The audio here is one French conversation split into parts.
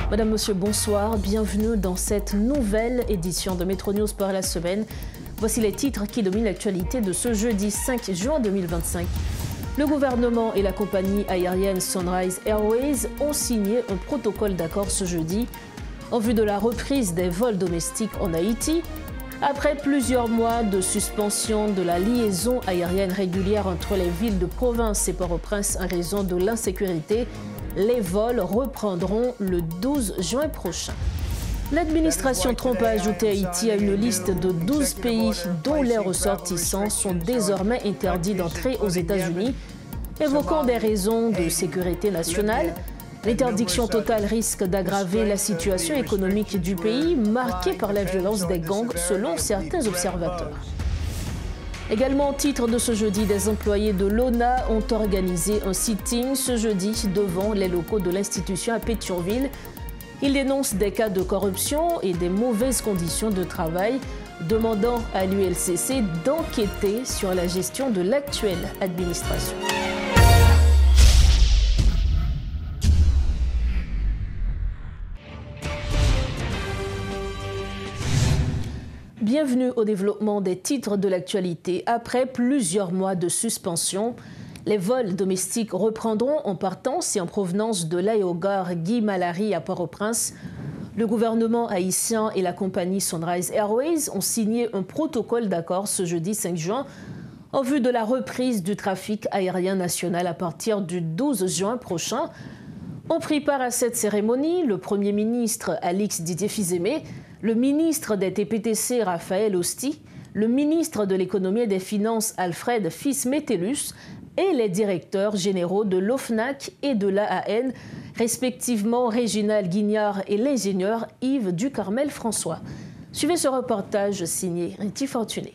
Madame, Monsieur, bonsoir. Bienvenue dans cette nouvelle édition de Métro News par la semaine. Voici les titres qui dominent l'actualité de ce jeudi 5 juin 2025. Le gouvernement et la compagnie aérienne Sunrise Airways ont signé un protocole d'accord ce jeudi en vue de la reprise des vols domestiques en Haïti. Après plusieurs mois de suspension de la liaison aérienne régulière entre les villes de province et Port-au-Prince en raison de l'insécurité, les vols reprendront le 12 juin prochain. L'administration Trump a ajouté Haïti à une liste de 12 pays dont les ressortissants sont désormais interdits d'entrer aux États-Unis, évoquant des raisons de sécurité nationale. L'interdiction totale risque d'aggraver la situation économique du pays, marquée par la violence des gangs, selon certains observateurs. Également, au titre de ce jeudi, des employés de l'ONA ont organisé un sitting ce jeudi devant les locaux de l'institution à Pétionville. Ils dénoncent des cas de corruption et des mauvaises conditions de travail, demandant à l'ULCC d'enquêter sur la gestion de l'actuelle administration. Bienvenue au développement des titres de l'actualité. Après plusieurs mois de suspension, les vols domestiques reprendront en partance et en provenance de l'aérogare Guy Malary à Port-au-Prince. Le gouvernement haïtien et la compagnie Sunrise Airways ont signé un protocole d'accord ce jeudi 5 juin en vue de la reprise du trafic aérien national à partir du 12 juin prochain. Ont pris part à cette cérémonie le Premier ministre Alix Didier-Fils-Aimé, le ministre des TPTC Raphaël Hosty, le ministre de l'Économie et des Finances Alfred Fils-Métellus et les directeurs généraux de l'OFNAC et de l'AAN, respectivement Réginald Guignard et l'ingénieur Yves Ducarmel-François. Suivez ce reportage signé Riti Fortuné.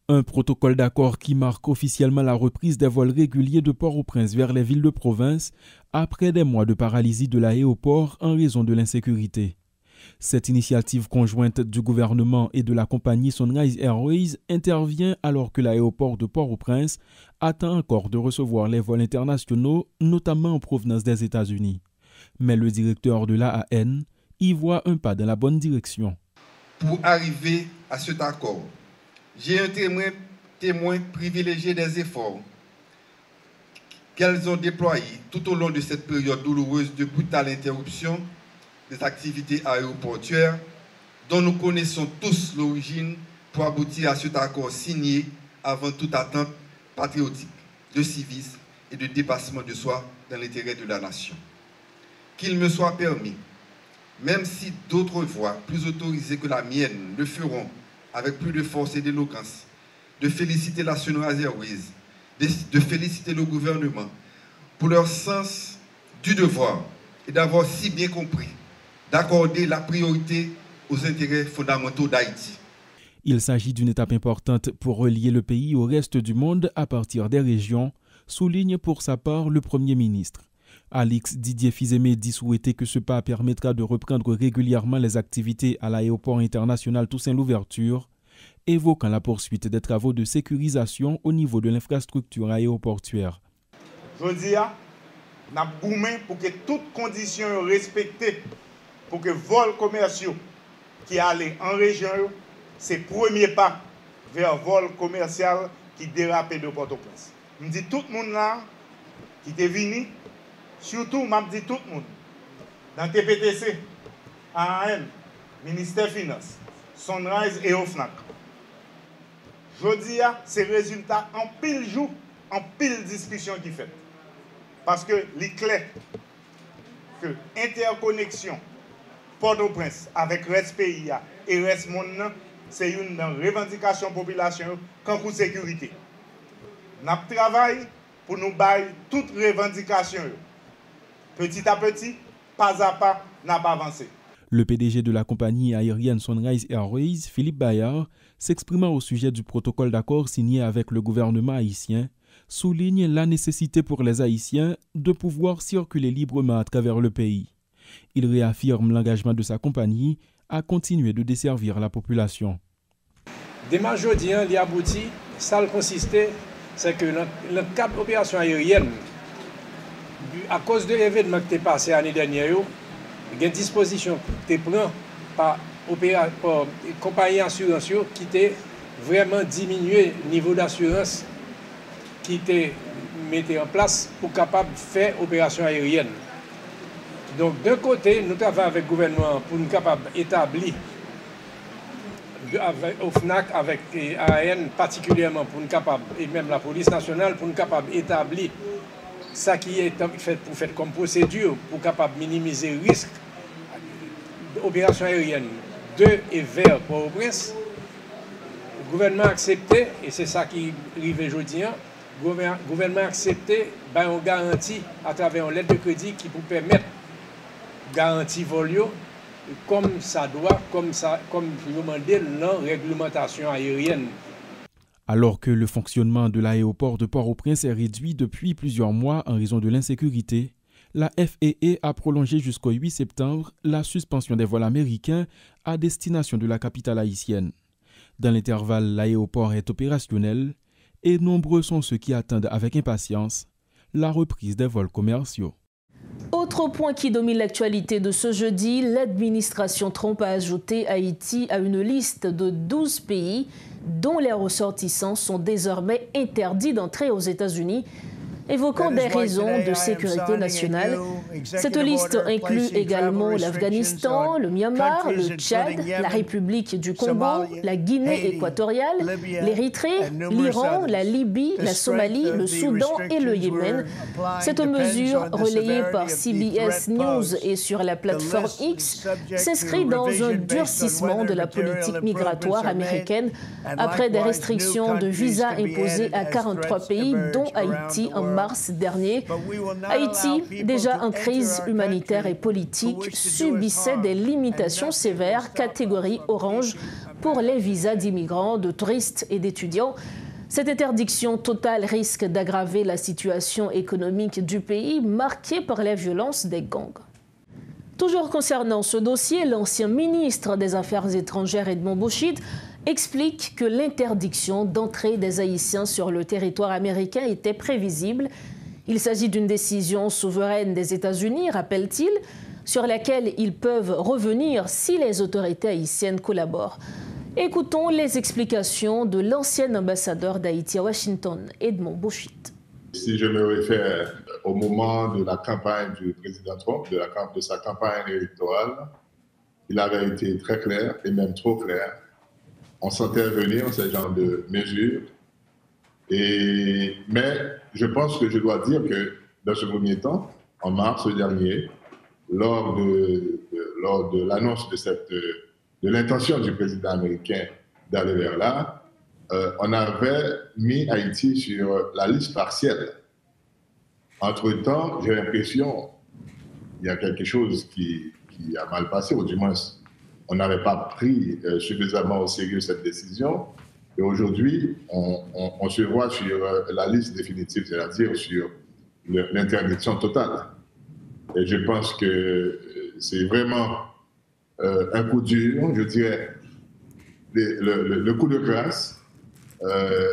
Un protocole d'accord qui marque officiellement la reprise des vols réguliers de Port-au-Prince vers les villes de province après des mois de paralysie de l'aéroport en raison de l'insécurité. Cette initiative conjointe du gouvernement et de la compagnie Sunrise Airways intervient alors que l'aéroport de Port-au-Prince attend encore de recevoir les vols internationaux, notamment en provenance des États-Unis. Mais le directeur de l'AAN y voit un pas dans la bonne direction. Pour arriver à cet accord, j'ai un témoin privilégié des efforts qu'elles ont déployés tout au long de cette période douloureuse de brutale interruption des activités aéroportuaires dont nous connaissons tous l'origine pour aboutir à cet accord signé avant toute attente patriotique, de civisme et de dépassement de soi dans l'intérêt de la nation. Qu'il me soit permis, même si d'autres voix plus autorisées que la mienne le feront avec plus de force et d'éloquence, de féliciter la Sunrise Airways, de féliciter le gouvernement pour leur sens du devoir et d'avoir si bien compris d'accorder la priorité aux intérêts fondamentaux d'Haïti. Il s'agit d'une étape importante pour relier le pays au reste du monde à partir des régions, souligne pour sa part le Premier ministre. Alix Didier-Fils-Aimé dit souhaiter que ce pas permettra de reprendre régulièrement les activités à l'aéroport international Toussaint-Louverture, évoquant la poursuite des travaux de sécurisation au niveau de l'infrastructure aéroportuaire. Je dis, nous avons boumé pour que toutes conditions soient respectées, pour que les vols commerciaux qui allaient en région, c'est le premier pas vers le vol commercial qui dérape de Port-au-Prince. Je dis tout le monde là qui est venu, surtout, je dis tout le monde, dans TPTC, AAN, Ministère des Finances, Sunrise et OFNAC. Je dis, c'est le résultat en pile jour, en pile discussion qui fait. Parce que l'éclair que l'interconnexion Port-au-Prince avec le reste pays et le reste monde, c'est une revendication de la population quand pour sécurité. Nous travaillons pour nous bailler toutes les revendications. Petit à petit, pas à pas, n'a pas avancé. Le PDG de la compagnie aérienne Sunrise Airways, Philippe Bayard, s'exprimant au sujet du protocole d'accord signé avec le gouvernement haïtien, souligne la nécessité pour les Haïtiens de pouvoir circuler librement à travers le pays. Il réaffirme l'engagement de sa compagnie à continuer de desservir la population. Demain jeudi, il abouti, ça consistait, c'est que le cadre d'opération aérienne, à cause de l'événement qui est passé l'année dernière, il y a une disposition qui est prise par compagnie d'assurance qui était vraiment diminué le niveau d'assurance qui était mis en place pour capable de faire opération aérienne. Donc d'un côté, nous travaillons avec le gouvernement pour nous capable d'établir au FNAC avec AN particulièrement pour nous capable et même la police nationale pour nous capable d'établir ça qui est fait pour faire comme procédure pour capable minimiser le risque d'opération aérienne de et vers Port-au-Prince. Le gouvernement a accepté, et c'est ça qui arrive aujourd'hui, le gouvernement a accepté une garantie à travers une lettre de crédit qui vous permettre de garantir volio comme ça doit, comme demandé dans la réglementation aérienne. Alors que le fonctionnement de l'aéroport de Port-au-Prince est réduit depuis plusieurs mois en raison de l'insécurité, la FAA a prolongé jusqu'au 8 septembre la suspension des vols américains à destination de la capitale haïtienne. Dans l'intervalle, l'aéroport est opérationnel et nombreux sont ceux qui attendent avec impatience la reprise des vols commerciaux. Autre point qui domine l'actualité de ce jeudi, l'administration Trump a ajouté Haïti à une liste de 12 pays dont les ressortissants sont désormais interdits d'entrer aux États-Unis, évoquant des raisons de sécurité nationale. Cette liste inclut également l'Afghanistan, le Myanmar, le Tchad, la République du Congo, la Guinée équatoriale, l'Érythrée, l'Iran, la Libye, la Somalie, le Soudan et le Yémen. Cette mesure, relayée par CBS News et sur la plateforme X, s'inscrit dans un durcissement de la politique migratoire américaine après des restrictions de visa imposées à 43 pays, dont Haïti en mars dernier. Haïti, déjà en crise humanitaire et politique, subissait des limitations sévères, catégorie orange, pour les visas d'immigrants, de touristes et d'étudiants. Cette interdiction totale risque d'aggraver la situation économique du pays, marquée par les violences des gangs. Toujours concernant ce dossier, l'ancien ministre des Affaires étrangères Edmond Bouchit explique que l'interdiction d'entrée des Haïtiens sur le territoire américain était prévisible. Il s'agit d'une décision souveraine des États-Unis, rappelle-t-il, sur laquelle ils peuvent revenir si les autorités haïtiennes collaborent. Écoutons les explications de l'ancien ambassadeur d'Haïti à Washington, Edmond Bouchit. Si je me réfère au moment de la campagne du président Trump, de sa campagne électorale, il avait été très clair, et même trop clair. On sentait venir ce genre de mesures. Mais je pense que je dois dire que dans ce premier temps, en mars dernier, lors de l'annonce de l'intention du président américain d'aller vers là, on avait mis Haïti sur la liste partielle. Entre-temps, j'ai l'impression qu'il y a quelque chose qui a mal passé, ou du moins, on n'avait pas pris suffisamment au sérieux cette décision. Et aujourd'hui, on se voit sur la liste définitive, c'est-à-dire sur l'interdiction totale. Et je pense que c'est vraiment un coup dur, je dirais, le coup de grâce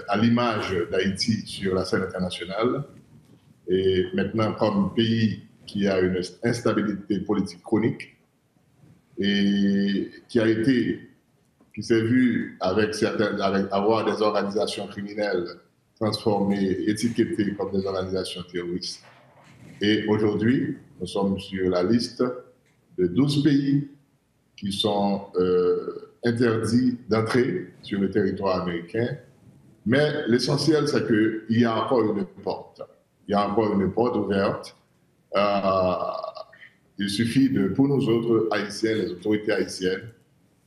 à l'image d'Haïti sur la scène internationale. Et maintenant, comme pays qui a une instabilité politique chronique et qui s'est vu avec avoir des organisations criminelles transformées, étiquetées comme des organisations terroristes. Et aujourd'hui, nous sommes sur la liste de 12 pays qui sont interdits d'entrer sur le territoire américain. Mais l'essentiel, c'est qu'il y a encore une porte. Il y a encore une porte ouverte. Il suffit pour nous autres Haïtiens, les autorités haïtiennes,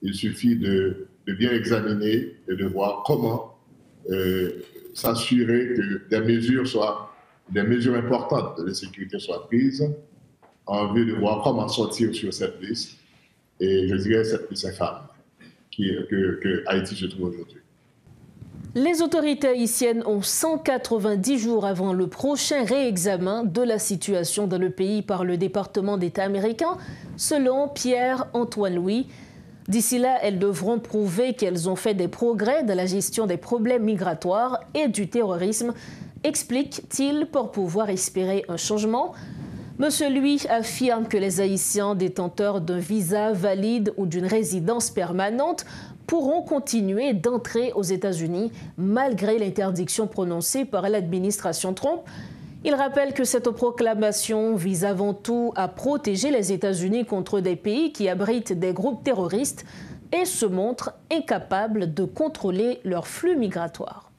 il suffit de bien examiner et de voir comment s'assurer que des mesures importantes de sécurité soient prises en vue de voir comment sortir sur cette liste. Et je dirais cette liste infâme que Haïti se trouve aujourd'hui. Les autorités haïtiennes ont 190 jours avant le prochain réexamen de la situation dans le pays par le département d'État américain, selon Pierre-Antoine Louis. D'ici là, elles devront prouver qu'elles ont fait des progrès dans la gestion des problèmes migratoires et du terrorisme, explique-t-il, pour pouvoir espérer un changement. Monsieur lui affirme que les Haïtiens détenteurs d'un visa valide ou d'une résidence permanente pourront continuer d'entrer aux États-Unis malgré l'interdiction prononcée par l'administration Trump. Il rappelle que cette proclamation vise avant tout à protéger les États-Unis contre des pays qui abritent des groupes terroristes et se montre incapable de contrôler leur flux migratoire.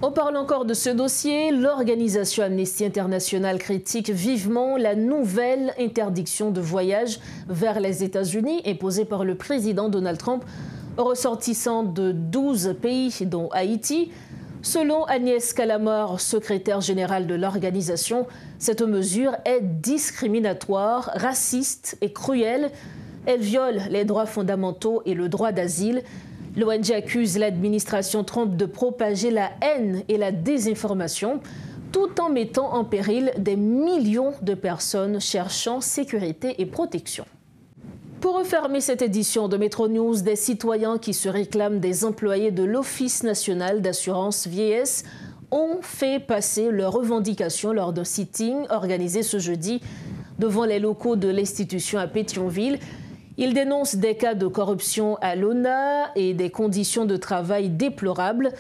On parle encore de ce dossier. L'organisation Amnesty International critique vivement la nouvelle interdiction de voyage vers les États-Unis imposée par le président Donald Trump aux ressortissants de 12 pays, dont Haïti. Selon Agnès Calamard, secrétaire générale de l'organisation, cette mesure est discriminatoire, raciste et cruelle. Elle viole les droits fondamentaux et le droit d'asile. L'ONG accuse l'administration Trump de propager la haine et la désinformation, tout en mettant en péril des millions de personnes cherchant sécurité et protection. Pour refermer cette édition de Métro News, des citoyens qui se réclament des employés de l'Office national d'assurance vieillesse ont fait passer leurs revendications lors d'un sitting organisé ce jeudi devant les locaux de l'institution à Pétionville. Ils dénoncent des cas de corruption à l'ONA et des conditions de travail déplorables.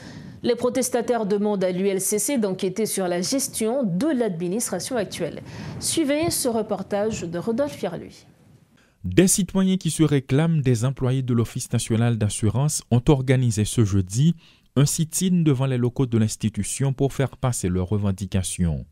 Les protestataires demandent à l'ULCC d'enquêter sur la gestion de l'administration actuelle. Suivez ce reportage de Rodolphe Fierluy. Des citoyens qui se réclament des employés de l'Office national d'assurance ont organisé ce jeudi un sit-in devant les locaux de l'institution pour faire passer leurs revendications.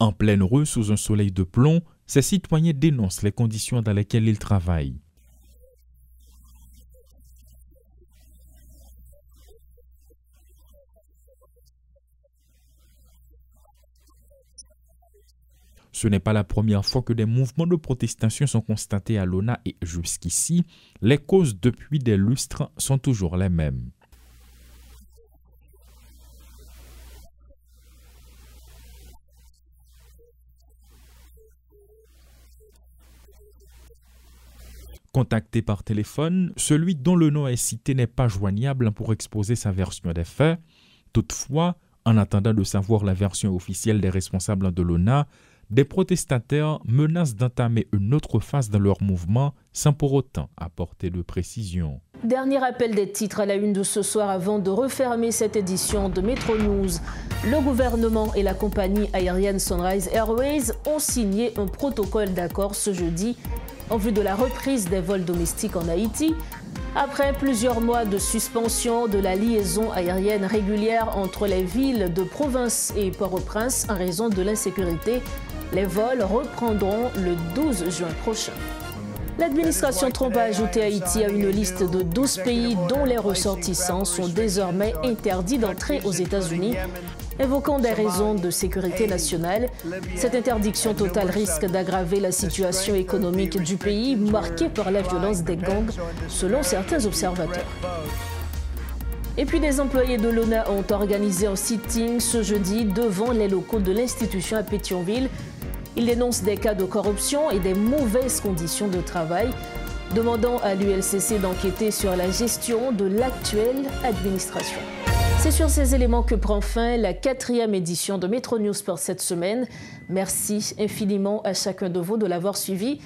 En pleine rue, sous un soleil de plomb, ces citoyens dénoncent les conditions dans lesquelles ils travaillent. Ce n'est pas la première fois que des mouvements de protestation sont constatés à l'ONA et jusqu'ici, les causes depuis des lustres sont toujours les mêmes. Contacté par téléphone, celui dont le nom est cité n'est pas joignable pour exposer sa version des faits. Toutefois, en attendant de savoir la version officielle des responsables de l'ONA, des protestataires menacent d'entamer une autre phase dans leur mouvement sans pour autant apporter de précision. Dernier rappel des titres à la une de ce soir avant de refermer cette édition de Métro News. Le gouvernement et la compagnie aérienne Sunrise Airways ont signé un protocole d'accord ce jeudi en vue de la reprise des vols domestiques en Haïti. Après plusieurs mois de suspension de la liaison aérienne régulière entre les villes de province et Port-au-Prince en raison de l'insécurité, les vols reprendront le 12 juin prochain. L'administration Trump a ajouté Haïti à une liste de 12 pays dont les ressortissants sont désormais interdits d'entrer aux États-Unis, évoquant des raisons de sécurité nationale. Cette interdiction totale risque d'aggraver la situation économique du pays, marquée par la violence des gangs, selon certains observateurs. Et puis des employés de l'ONA ont organisé un sitting ce jeudi devant les locaux de l'institution à Pétionville. Ils dénoncent des cas de corruption et des mauvaises conditions de travail, demandant à l'ULCC d'enquêter sur la gestion de l'actuelle administration. C'est sur ces éléments que prend fin la 4e édition de Métro News pour cette semaine. Merci infiniment à chacun de vous de l'avoir suivi.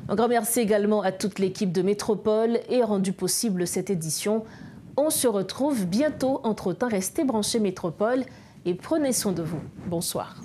Un grand merci également à toute l'équipe de Métropole et rendu possible cette édition. On se retrouve bientôt. Entre-temps, restez branchés Métropole et prenez soin de vous. Bonsoir.